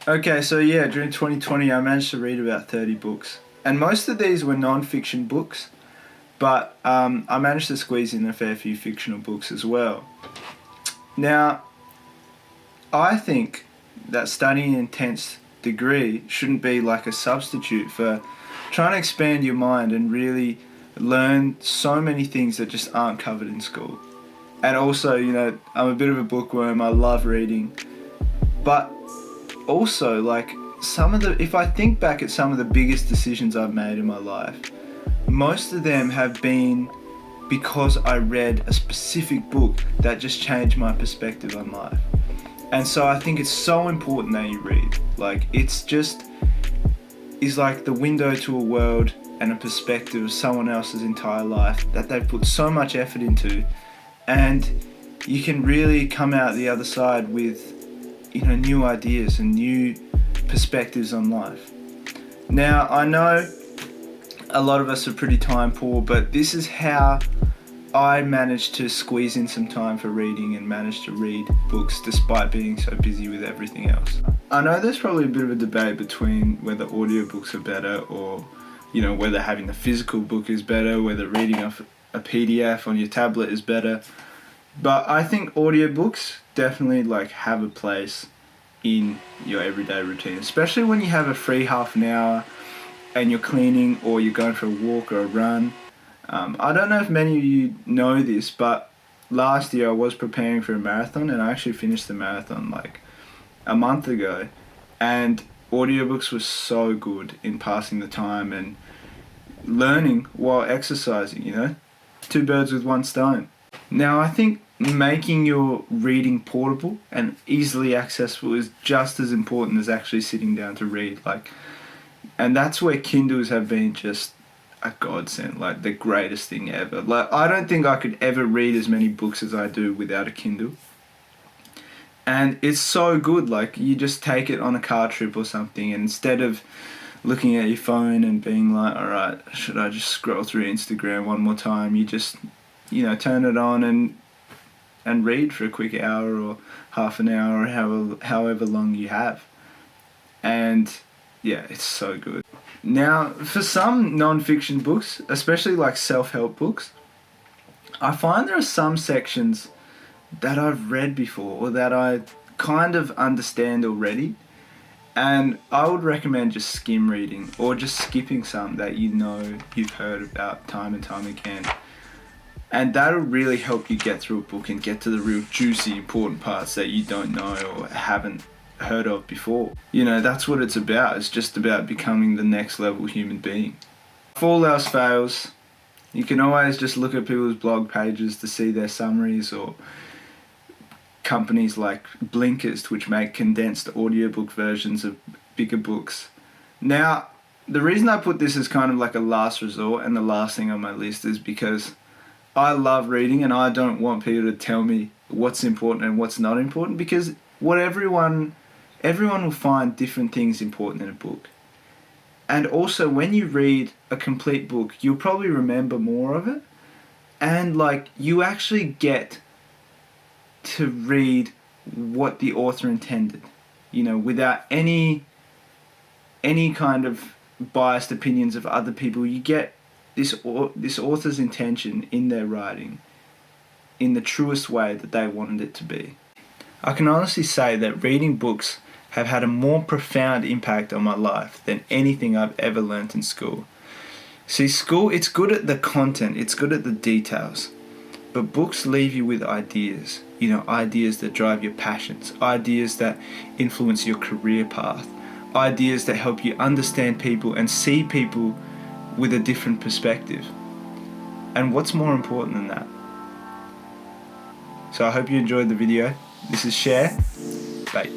Okay, so yeah, during 2020 I managed to read about 30 books. And most of these were non-fiction books, but I managed to squeeze in a fair few fictional books as well. Now, I think that studying an intense degree shouldn't be like a substitute for trying to expand your mind and really learn so many things that just aren't covered in school. And also, I'm a bit of a bookworm, I love reading. But also, like, if I think back at some of the biggest decisions I've made in my life, most of them have been because I read a specific book that just changed my perspective on life. And so I think it's so important that you read. Like, is like the window to a world and a perspective of someone else's entire life that they've put so much effort into, and you can really come out the other side with, new ideas and new perspectives on life. Now, I know a lot of us are pretty time poor, but this is how I managed to squeeze in some time for reading and managed to read books despite being so busy with everything else. I know there's probably a bit of a debate between whether audiobooks are better or, whether having the physical book is better, whether reading off a PDF on your tablet is better. But I think audiobooks definitely have a place in your everyday routine, especially when you have a free half an hour and you're cleaning or you're going for a walk or a run. I don't know if many of you know this, but last year I was preparing for a marathon and I actually finished the marathon a month ago, and audiobooks were so good in passing the time and learning while exercising, two birds with one stone. Now, I think making your reading portable and easily accessible is just as important as actually sitting down to read. And that's where Kindles have been just a godsend, the greatest thing ever. I don't think I could ever read as many books as I do without a Kindle. And it's so good, you just take it on a car trip or something, and instead of looking at your phone and being like, alright, should I just scroll through Instagram one more time, you just, turn it on and read for a quick hour or half an hour or however long you have. And yeah, it's so good. Now, for some non-fiction books, especially self-help books, I find there are some sections that I've read before or that I kind of understand already, and I would recommend just skim reading or just skipping some that you've heard about time and time again. And that'll really help you get through a book and get to the real juicy, important parts that you don't know or haven't heard of before. That's what it's about. It's just about becoming the next level human being. If all else fails, you can always just look at people's blog pages to see their summaries, or companies like Blinkist, which make condensed audiobook versions of bigger books. Now, the reason I put this as kind of a last resort and the last thing on my list is because I love reading and I don't want people to tell me what's important and what's not important, because everyone will find different things important in a book. And also, when you read a complete book, you'll probably remember more of it, and you actually get to read what the author intended, without any kind of biased opinions of other people. You get this author's intention in their writing in the truest way that they wanted it to be. I can honestly say that reading books have had a more profound impact on my life than anything I've ever learnt in school. See, school, it's good at the content, it's good at the details, but books leave you with ideas, ideas that drive your passions, ideas that influence your career path, ideas that help you understand people and see people with a different perspective. And what's more important than that? So I hope you enjoyed the video. This is Cher. Bye.